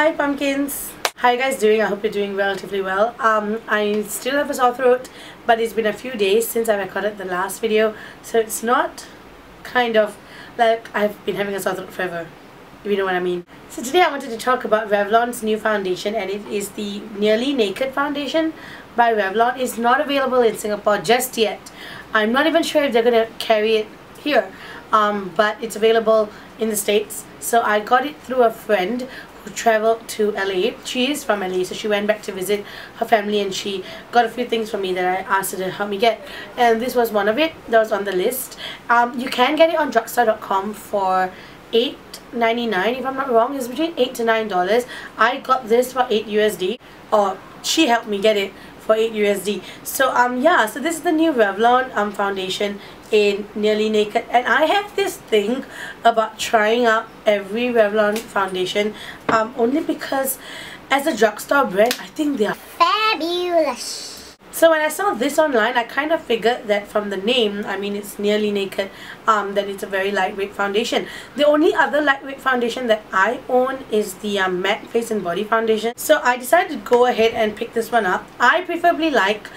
Hi pumpkins! How are you guys doing? I hope you're doing relatively well. I still have a sore throat, but it's been a few days since I recorded the last video, so it's not kind of like I've been having a sore throat forever, if you know what I mean. So today I wanted to talk about Revlon's new foundation, and it is the Nearly Naked foundation by Revlon. It's not available in Singapore just yet. I'm not even sure if they're going to carry it here, but it's available in the States. So I got it through a friend who traveled to LA. She is from LA, so she went back to visit her family and she got a few things for me that I asked her to help me get, and this was one of it that was on the list. You can get it on drugstore.com for $8.99 if I'm not wrong. It's between $8 to $9. I got this for $8 USD, or she helped me get it for $8 USD. So yeah, so this is the new Revlon foundation in Nearly Naked, and I have this thing about trying out every Revlon foundation only because as a drugstore brand I think they are fabulous. So when I saw this online, I kind of figured that from the name, I mean it's Nearly Naked, that it's a very lightweight foundation. The only other lightweight foundation that I own is the matte face and body foundation. So I decided to go ahead and pick this one up. I preferably like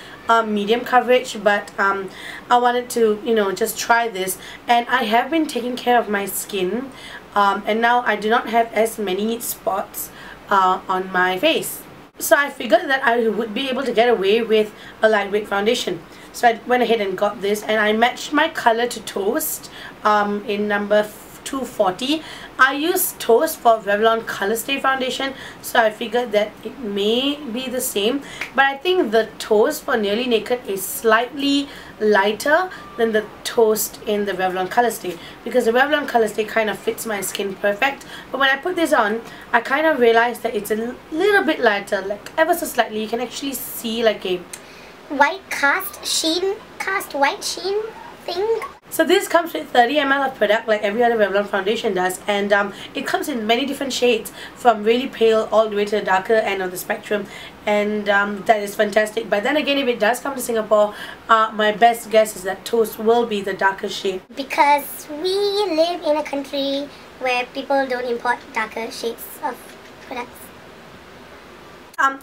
medium coverage, but I wanted to, you know, just try this, and I have been taking care of my skin, and now I do not have as many spots on my face. So I figured that I would be able to get away with a lightweight foundation. So I went ahead and got this, and I matched my color to Toast in number 240. I use Toast for Revlon Color Stay foundation, so I figured that it may be the same, but I think the Toast for Nearly Naked is slightly lighter than the Toast in the Revlon Color Stay, because the Revlon Color Stay kind of fits my skin perfect, but when I put this on I kind of realized that it's a little bit lighter, like ever so slightly. You can actually see like a white cast white sheen thing. So this comes with 30 ml of product like every other Revlon foundation does, and it comes in many different shades, from really pale all the way to the darker end of the spectrum, and that is fantastic. But then again, if it does come to Singapore, my best guess is that Toast will be the darker shade, because we live in a country where people don't import darker shades of products.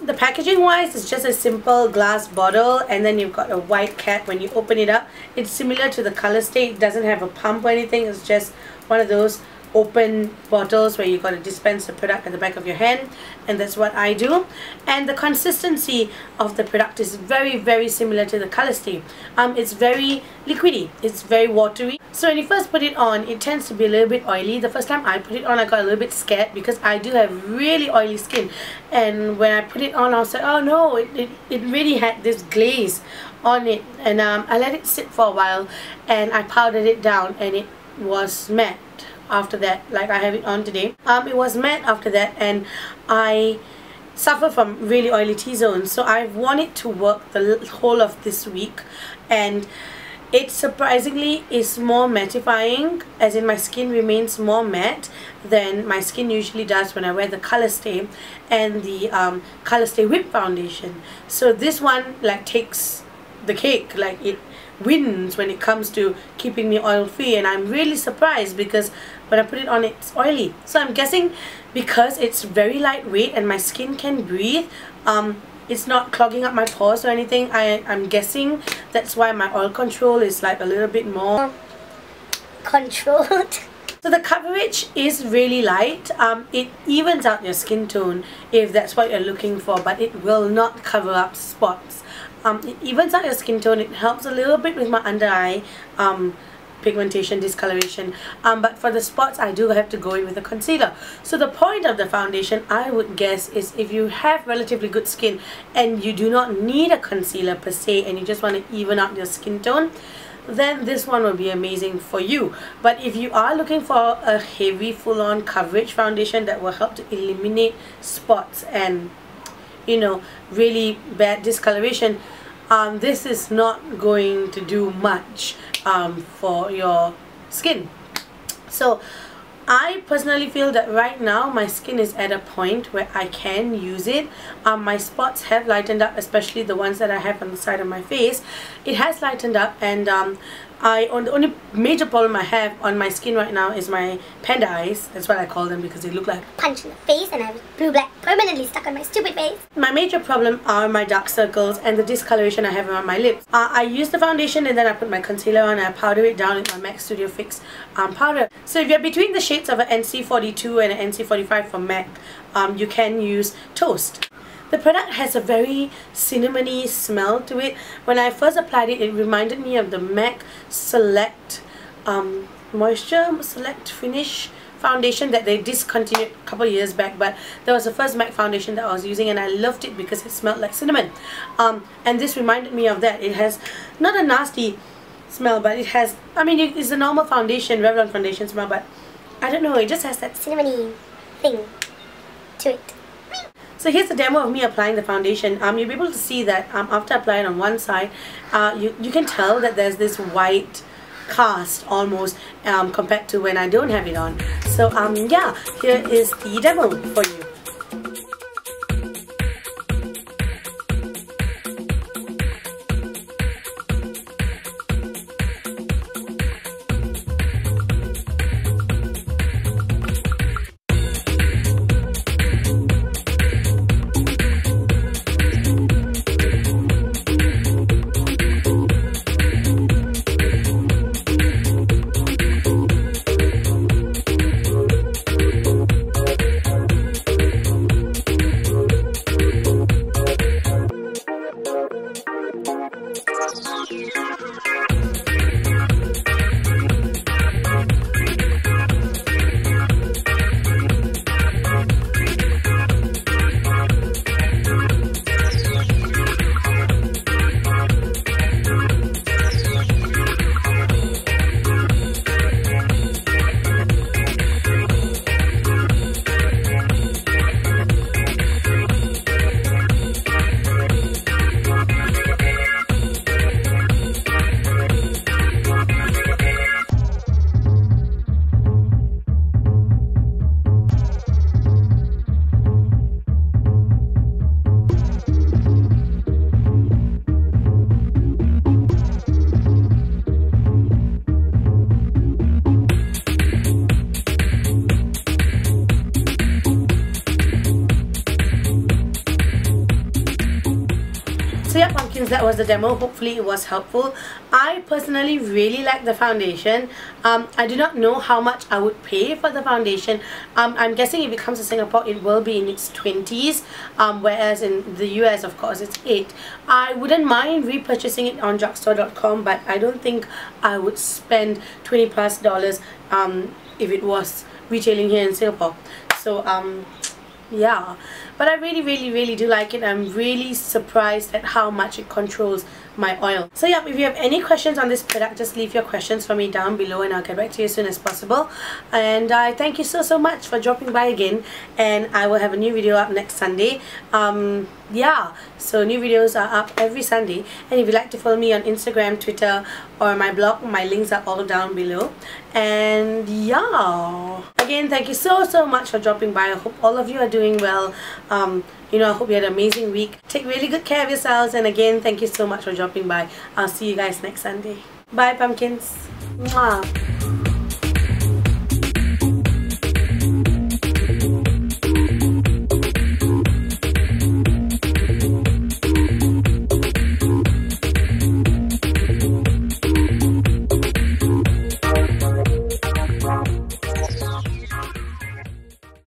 The packaging wise is just a simple glass bottle, and then you've got a white cap when you open it up. It's similar to the Color Stay. It doesn't have a pump or anything. It's just one of those open bottles where you've got to dispense the product at the back of your hand, and that's what I do. And the consistency of the product is very similar to the Color Stay. It's very liquidy, it's very watery. So when you first put it on, it tends to be a little bit oily. The first time I put it on, I got a little bit scared because I do have really oily skin, and when I put it on I was like, oh no, it really had this glaze on it. And I let it sit for a while and I powdered it down, and it was matte after that. Like I have it on today, it was matte after that, and I suffer from really oily T-zones, so I've worn it to work the whole of this week, and it surprisingly is more mattifying, as in my skin remains more matte than my skin usually does when I wear the Color Stay and the Color Stay Whip foundation. So this one like takes the cake, like it wins when it comes to keeping me oil free, and I'm really surprised because when I put it on it's oily. So I'm guessing because it's very lightweight and my skin can breathe, it's not clogging up my pores or anything. I'm guessing that's why my oil control is like a little bit more controlled. So the coverage is really light. It evens out your skin tone if that's what you're looking for, but it will not cover up spots. It evens out your skin tone. It helps a little bit with my under eye pigmentation, discoloration, but for the spots I do have to go in with a concealer. So the point of the foundation, I would guess, is if you have relatively good skin and you do not need a concealer per se, and you just want to even out your skin tone, then this one will be amazing for you. But if you are looking for a heavy full-on coverage foundation that will help to eliminate spots and, you know, really bad discoloration, this is not going to do much for your skin. So I personally feel that right now my skin is at a point where I can use it. My spots have lightened up, especially the ones that I have on the side of my face. It has lightened up, and The only major problem I have on my skin right now is my panda eyes. That's what I call them because they look like punch in the face, and I have blue black permanently stuck on my stupid face. My major problem are my dark circles and the discoloration I have around my lips. I use the foundation and then I put my concealer on and I powder it down with my MAC Studio Fix powder. So if you're between the shades of an NC42 and an NC45 from MAC, you can use Toast. The product has a very cinnamony smell to it. When I first applied it, it reminded me of the MAC Select Select Finish foundation that they discontinued a couple of years back, but that was the first MAC foundation that I was using and I loved it because it smelled like cinnamon. And this reminded me of that. It has not a nasty smell, but it has, I mean, it's a normal foundation, Revlon foundation smell, but I don't know, it just has that cinnamony thing to it. So here's the demo of me applying the foundation. You'll be able to see that after applying on one side, you can tell that there's this white cast almost compared to when I don't have it on. So yeah, here is the demo for you. So yeah, pumpkins, that was the demo. Hopefully it was helpful. I personally really like the foundation. I do not know how much I would pay for the foundation. I'm guessing if it comes to Singapore it will be in its 20s, whereas in the US of course it's 8. I wouldn't mind repurchasing it on drugstore.com, but I don't think I would spend $20+ if it was retailing here in Singapore. So yeah, but I really do like it. I'm really surprised at how much it controls my oil. So yeah, if you have any questions on this product, just leave your questions for me down below and I'll get back to you as soon as possible. And I thank you so much for dropping by again, and I will have a new video up next Sunday. Yeah, so new videos are up every Sunday, and if you'd like to follow me on Instagram, Twitter or my blog, my links are all down below. And yeah, again, thank you so much for dropping by. I hope all of you are doing well. You know, I hope you had an amazing week. Take really good care of yourselves, and again, thank you so much for dropping by. I'll see you guys next Sunday. Bye, pumpkins. Mwah.